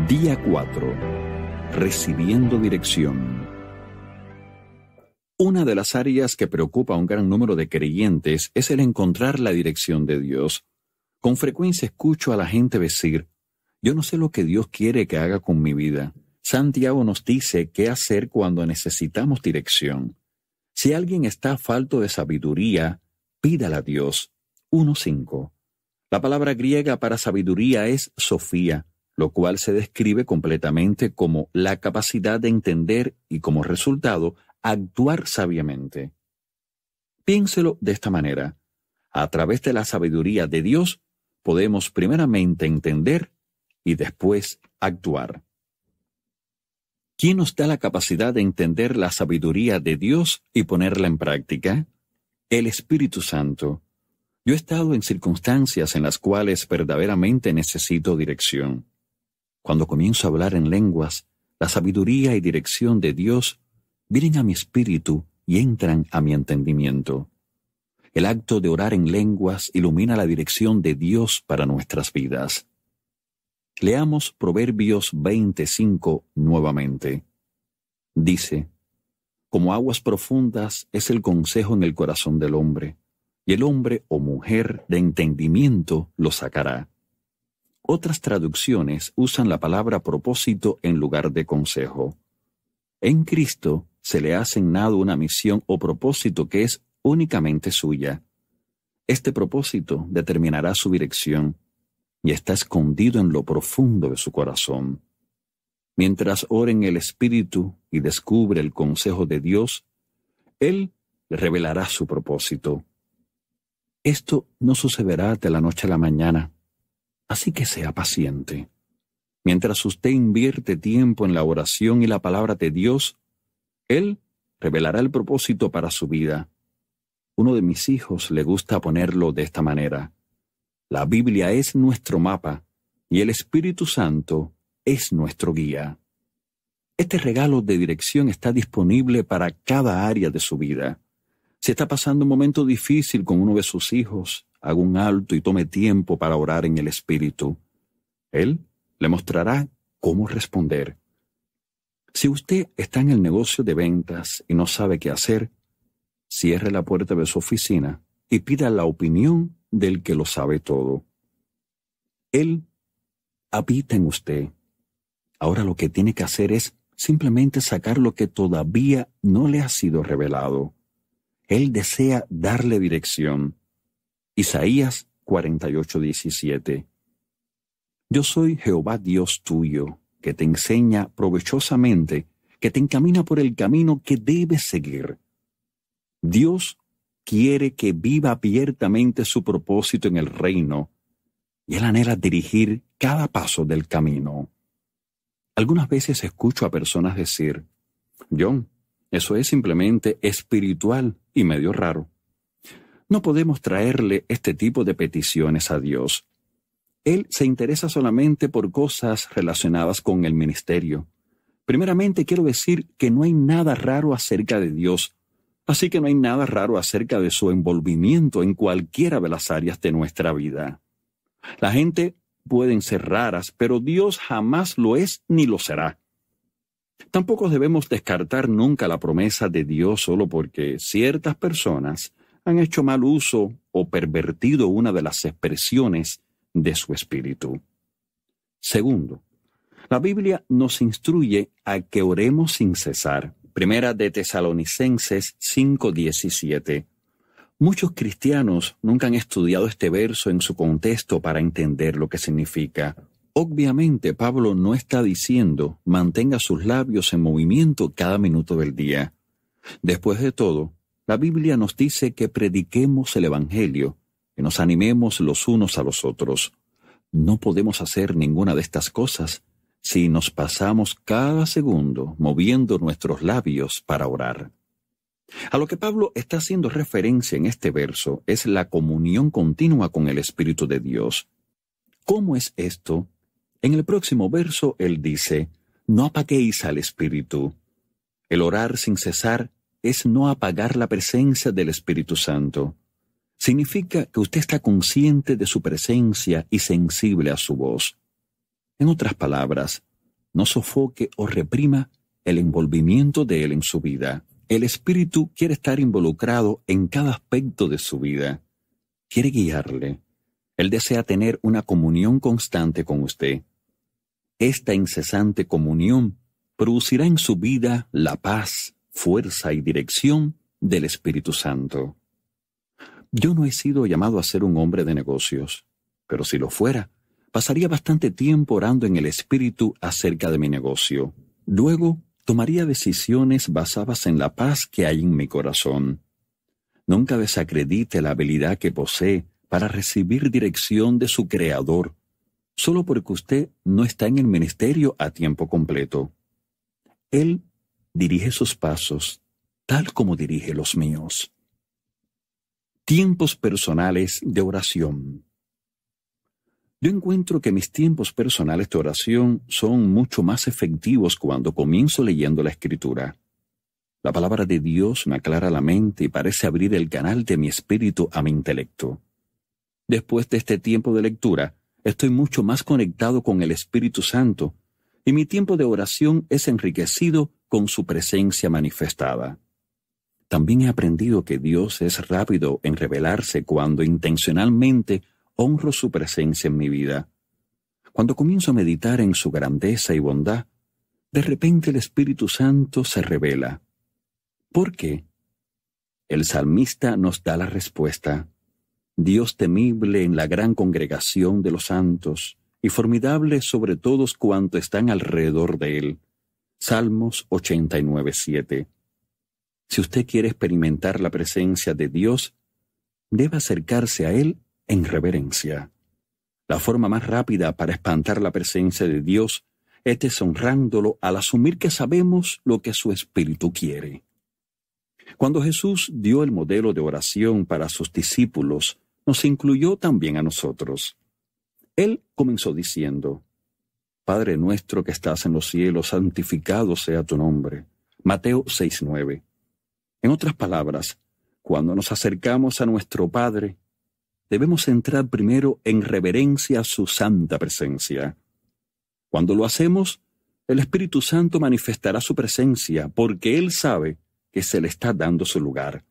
Día 4. Recibiendo dirección. Una de las áreas que preocupa a un gran número de creyentes es el encontrar la dirección de Dios. Con frecuencia escucho a la gente decir: yo no sé lo que Dios quiere que haga con mi vida. Santiago nos dice qué hacer cuando necesitamos dirección. Si alguien está falto de sabiduría, pídala a Dios. 1:5. La palabra griega para sabiduría es sofía, lo cual se describe completamente como la capacidad de entender y, como resultado, actuar sabiamente. Piénselo de esta manera: a través de la sabiduría de Dios, podemos primeramente entender y después actuar. ¿Quién nos da la capacidad de entender la sabiduría de Dios y ponerla en práctica? El Espíritu Santo. Yo he estado en circunstancias en las cuales verdaderamente necesito dirección. Cuando comienzo a hablar en lenguas, la sabiduría y dirección de Dios vienen a mi espíritu y entran a mi entendimiento. El acto de orar en lenguas ilumina la dirección de Dios para nuestras vidas. Leamos Proverbios 25 nuevamente. Dice: como aguas profundas es el consejo en el corazón del hombre, y el hombre o mujer de entendimiento lo sacará. Otras traducciones usan la palabra propósito en lugar de consejo. En Cristo se le ha asignado una misión o propósito que es únicamente suya. Este propósito determinará su dirección y está escondido en lo profundo de su corazón. Mientras ora en el Espíritu y descubre el consejo de Dios, Él le revelará su propósito. Esto no sucederá de la noche a la mañana, así que sea paciente. Mientras usted invierte tiempo en la oración y la palabra de Dios, Él revelará el propósito para su vida. Uno de mis hijos le gusta ponerlo de esta manera: la Biblia es nuestro mapa y el Espíritu Santo es nuestro guía. Este regalo de dirección está disponible para cada área de su vida. Si está pasando un momento difícil con uno de sus hijos, haga un alto y tome tiempo para orar en el Espíritu. Él le mostrará cómo responder. Si usted está en el negocio de ventas y no sabe qué hacer, cierre la puerta de su oficina y pida la opinión del que lo sabe todo. Él habita en usted. Ahora lo que tiene que hacer es simplemente sacar lo que todavía no le ha sido revelado. Él desea darle dirección. Isaías 48:17. Yo soy Jehová Dios tuyo, que te enseña provechosamente, que te encamina por el camino que debes seguir. Dios quiere que viva abiertamente su propósito en el reino, y Él anhela dirigir cada paso del camino. Algunas veces escucho a personas decir: John, eso es simplemente espiritual y medio raro. No podemos traerle este tipo de peticiones a Dios. Él se interesa solamente por cosas relacionadas con el ministerio. Primeramente quiero decir que no hay nada raro acerca de Dios, así que no hay nada raro acerca de su envolvimiento en cualquiera de las áreas de nuestra vida. La gente pueden ser raras, pero Dios jamás lo es ni lo será. Tampoco debemos descartar nunca la promesa de Dios solo porque ciertas personas han hecho mal uso o pervertido una de las expresiones de su espíritu. Segundo, la Biblia nos instruye a que oremos sin cesar. Primera de Tesalonicenses 5:17. Muchos cristianos nunca han estudiado este verso en su contexto para entender lo que significa. Obviamente, Pablo no está diciendo mantenga sus labios en movimiento cada minuto del día. Después de todo, la Biblia nos dice que prediquemos el Evangelio, que nos animemos los unos a los otros. No podemos hacer ninguna de estas cosas si nos pasamos cada segundo moviendo nuestros labios para orar. A lo que Pablo está haciendo referencia en este verso es la comunión continua con el Espíritu de Dios. ¿Cómo es esto? En el próximo verso él dice: no apaguéis al Espíritu. El orar sin cesar es no apagar la presencia del Espíritu Santo. Significa que usted está consciente de su presencia y sensible a su voz. En otras palabras, no sofoque o reprima el envolvimiento de Él en su vida. El Espíritu quiere estar involucrado en cada aspecto de su vida. Quiere guiarle. Él desea tener una comunión constante con usted. Esta incesante comunión producirá en su vida la paz, fuerza y dirección del Espíritu Santo. Yo no he sido llamado a ser un hombre de negocios, pero si lo fuera, pasaría bastante tiempo orando en el Espíritu acerca de mi negocio. Luego, tomaría decisiones basadas en la paz que hay en mi corazón. Nunca desacredite la habilidad que posee para recibir dirección de su Creador, solo porque usted no está en el ministerio a tiempo completo. Él dirige sus pasos, tal como dirige los míos. Tiempos personales de oración. Yo encuentro que mis tiempos personales de oración son mucho más efectivos cuando comienzo leyendo la Escritura. La palabra de Dios me aclara la mente y parece abrir el canal de mi espíritu a mi intelecto. Después de este tiempo de lectura, estoy mucho más conectado con el Espíritu Santo y mi tiempo de oración es enriquecido con su presencia manifestada. También he aprendido que Dios es rápido en revelarse cuando intencionalmente honro su presencia en mi vida. Cuando comienzo a meditar en su grandeza y bondad, de repente el Espíritu Santo se revela. ¿Por qué? El salmista nos da la respuesta. Dios temible en la gran congregación de los santos y formidable sobre todos cuantos están alrededor de él. Salmos 89:7. Si usted quiere experimentar la presencia de Dios, debe acercarse a Él en reverencia. La forma más rápida para espantar la presencia de Dios es deshonrándolo al asumir que sabemos lo que su Espíritu quiere. Cuando Jesús dio el modelo de oración para sus discípulos, nos incluyó también a nosotros. Él comenzó diciendo, Padre nuestro que estás en los cielos, santificado sea tu nombre. Mateo 6:9. En otras palabras, cuando nos acercamos a nuestro Padre, debemos entrar primero en reverencia a su santa presencia. Cuando lo hacemos, el Espíritu Santo manifestará su presencia porque Él sabe que se le está dando su lugar.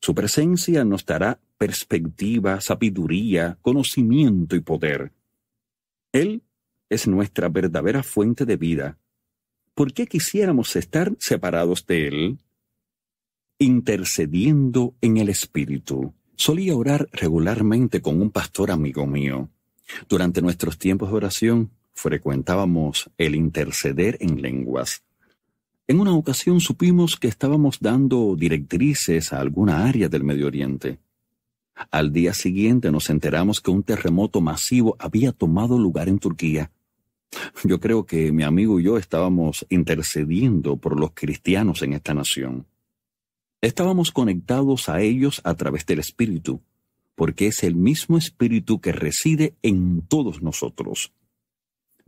Su presencia nos dará perspectiva, sabiduría, conocimiento y poder. Él es nuestra verdadera fuente de vida. ¿Por qué quisiéramos estar separados de Él? Intercediendo en el Espíritu. Solía orar regularmente con un pastor amigo mío. Durante nuestros tiempos de oración, frecuentábamos el interceder en lenguas. En una ocasión supimos que estábamos dando directrices a alguna área del Medio Oriente. Al día siguiente nos enteramos que un terremoto masivo había tomado lugar en Turquía. Yo creo que mi amigo y yo estábamos intercediendo por los cristianos en esta nación. Estábamos conectados a ellos a través del Espíritu, porque es el mismo Espíritu que reside en todos nosotros.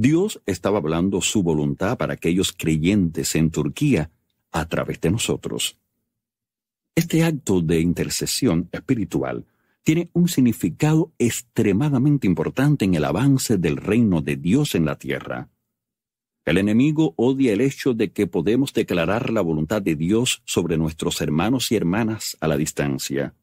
Dios estaba hablando su voluntad para aquellos creyentes en Turquía a través de nosotros. Este acto de intercesión espiritual tiene un significado extremadamente importante en el avance del reino de Dios en la tierra. El enemigo odia el hecho de que podemos declarar la voluntad de Dios sobre nuestros hermanos y hermanas a la distancia.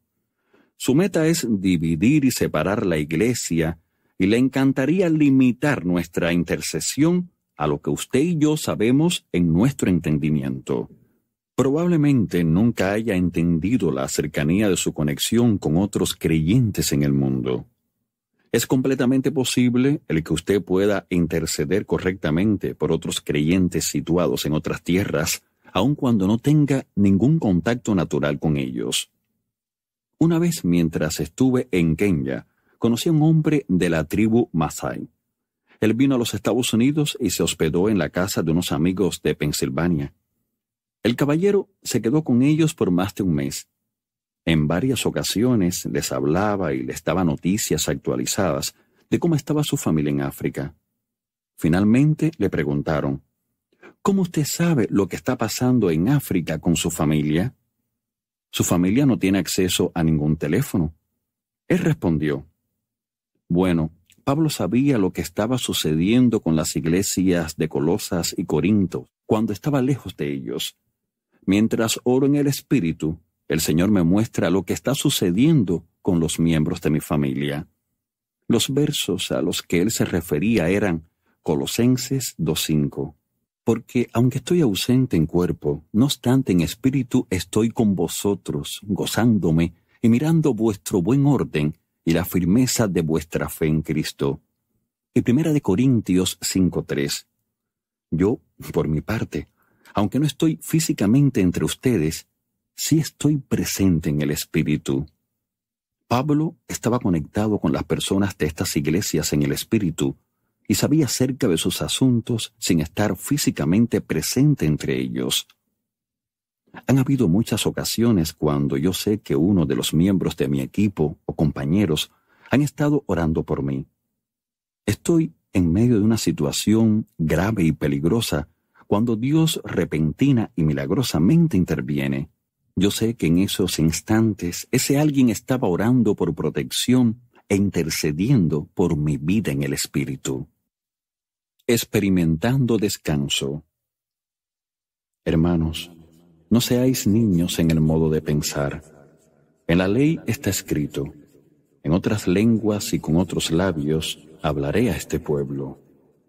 Su meta es dividir y separar la iglesia y le encantaría limitar nuestra intercesión a lo que usted y yo sabemos en nuestro entendimiento. Probablemente nunca haya entendido la cercanía de su conexión con otros creyentes en el mundo. Es completamente posible el que usted pueda interceder correctamente por otros creyentes situados en otras tierras, aun cuando no tenga ningún contacto natural con ellos. Una vez mientras estuve en Kenia, conocí a un hombre de la tribu Masái. Él vino a los Estados Unidos y se hospedó en la casa de unos amigos de Pensilvania. El caballero se quedó con ellos por más de un mes. En varias ocasiones les hablaba y les daba noticias actualizadas de cómo estaba su familia en África. Finalmente le preguntaron, ¿cómo usted sabe lo que está pasando en África con su familia? Su familia no tiene acceso a ningún teléfono. Él respondió, bueno, Pablo sabía lo que estaba sucediendo con las iglesias de Colosas y Corinto cuando estaba lejos de ellos. Mientras oro en el Espíritu, el Señor me muestra lo que está sucediendo con los miembros de mi familia. Los versos a los que él se refería eran Colosenses 2:5. Porque aunque estoy ausente en cuerpo, no obstante en espíritu estoy con vosotros, gozándome y mirando vuestro buen orden y la firmeza de vuestra fe en Cristo. Y 1 Corintios 5:3. Yo, por mi parte, aunque no estoy físicamente entre ustedes, sí estoy presente en el Espíritu. Pablo estaba conectado con las personas de estas iglesias en el Espíritu y sabía acerca de sus asuntos sin estar físicamente presente entre ellos. Han habido muchas ocasiones cuando yo sé que uno de los miembros de mi equipo o compañeros han estado orando por mí. Estoy en medio de una situación grave y peligrosa cuando Dios repentina y milagrosamente interviene. Yo sé que en esos instantes ese alguien estaba orando por protección e intercediendo por mi vida en el Espíritu. Experimentando descanso. Hermanos, no seáis niños en el modo de pensar. En la ley está escrito: en otras lenguas y con otros labios hablaré a este pueblo.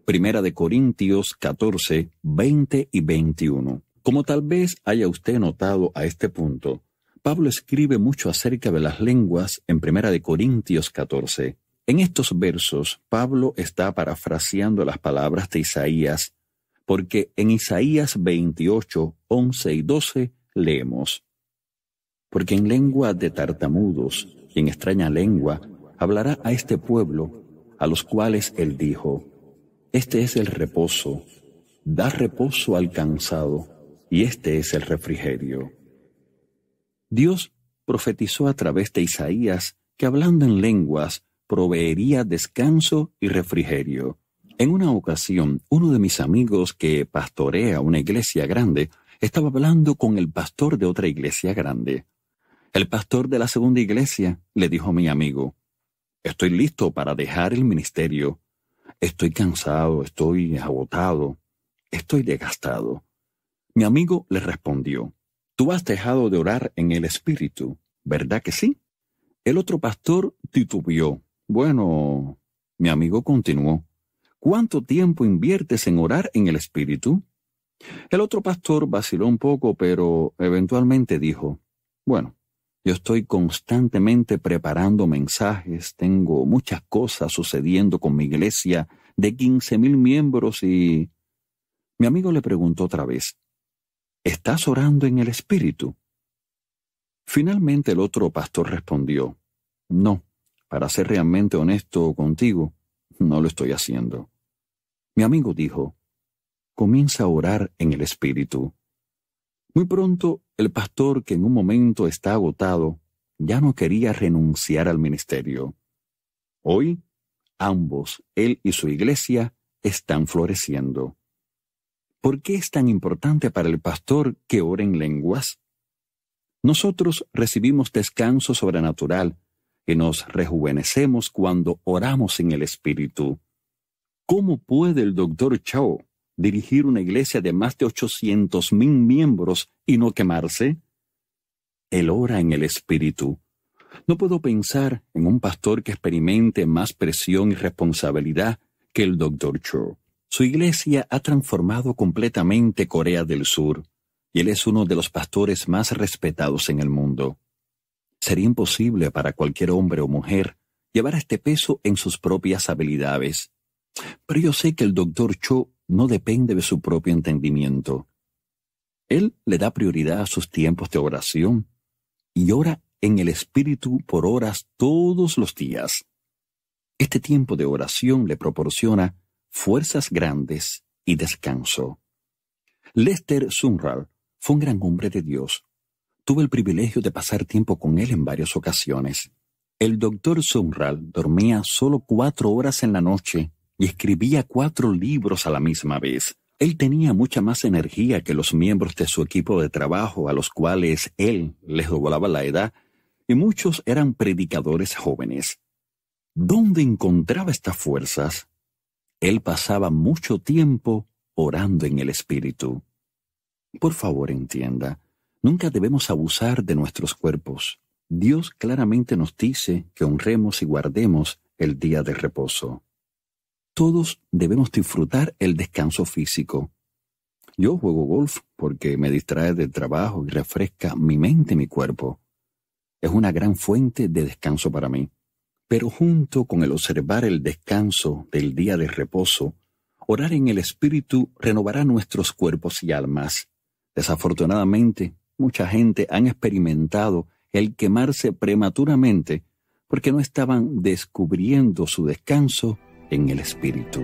1 Corintios 14, 20 y 21. Como tal vez haya usted notado a este punto, Pablo escribe mucho acerca de las lenguas en 1 Corintios 14. En estos versos, Pablo está parafraseando las palabras de Isaías, porque en Isaías 28, 11 y 12 leemos: porque en lengua de tartamudos y en extraña lengua hablará a este pueblo, a los cuales él dijo: este es el reposo, da reposo al cansado, y este es el refrigerio. Dios profetizó a través de Isaías que hablando en lenguas proveería descanso y refrigerio. En una ocasión, uno de mis amigos que pastorea una iglesia grande estaba hablando con el pastor de otra iglesia grande. El pastor de la segunda iglesia le dijo a mi amigo: estoy listo para dejar el ministerio. Estoy cansado, estoy agotado, estoy desgastado. Mi amigo le respondió: tú has dejado de orar en el Espíritu, ¿verdad que sí? El otro pastor titubeó. Bueno, mi amigo continuó: ¿cuánto tiempo inviertes en orar en el Espíritu? El otro pastor vaciló un poco, pero eventualmente dijo: bueno, yo estoy constantemente preparando mensajes, tengo muchas cosas sucediendo con mi iglesia de 15,000 miembros y... Mi amigo le preguntó otra vez: ¿estás orando en el Espíritu? Finalmente el otro pastor respondió: no, para ser realmente honesto contigo, no lo estoy haciendo. Mi amigo dijo: comienza a orar en el Espíritu. Muy pronto, el pastor, que en un momento está agotado, ya no quería renunciar al ministerio. Hoy, ambos, él y su iglesia, están floreciendo. ¿Por qué es tan importante para el pastor que ore en lenguas? Nosotros recibimos descanso sobrenatural y nos rejuvenecemos cuando oramos en el Espíritu. ¿Cómo puede el Dr. Cho dirigir una iglesia de más de 800,000 miembros y no quemarse? Él ora en el Espíritu. No puedo pensar en un pastor que experimente más presión y responsabilidad que el Dr. Cho. Su iglesia ha transformado completamente Corea del Sur y él es uno de los pastores más respetados en el mundo. Sería imposible para cualquier hombre o mujer llevar este peso en sus propias habilidades. Pero yo sé que el Dr. Cho no depende de su propio entendimiento. Él le da prioridad a sus tiempos de oración y ora en el Espíritu por horas todos los días. Este tiempo de oración le proporciona fuerzas grandes y descanso. Lester Sumrall fue un gran hombre de Dios. Tuve el privilegio de pasar tiempo con él en varias ocasiones. El Dr. Sumrall dormía solo 4 horas en la noche y escribía 4 libros a la misma vez. Él tenía mucha más energía que los miembros de su equipo de trabajo a los cuales él les doblaba la edad, y muchos eran predicadores jóvenes. ¿Dónde encontraba estas fuerzas? Él pasaba mucho tiempo orando en el Espíritu. Por favor, entienda, nunca debemos abusar de nuestros cuerpos. Dios claramente nos dice que honremos y guardemos el día de reposo. Todos debemos disfrutar el descanso físico. Yo juego golf porque me distrae del trabajo y refresca mi mente y mi cuerpo. Es una gran fuente de descanso para mí. Pero junto con el observar el descanso del día de reposo, orar en el Espíritu renovará nuestros cuerpos y almas. Desafortunadamente, mucha gente han experimentado el quemarse prematuramente porque no estaban descubriendo su descanso en el Espíritu.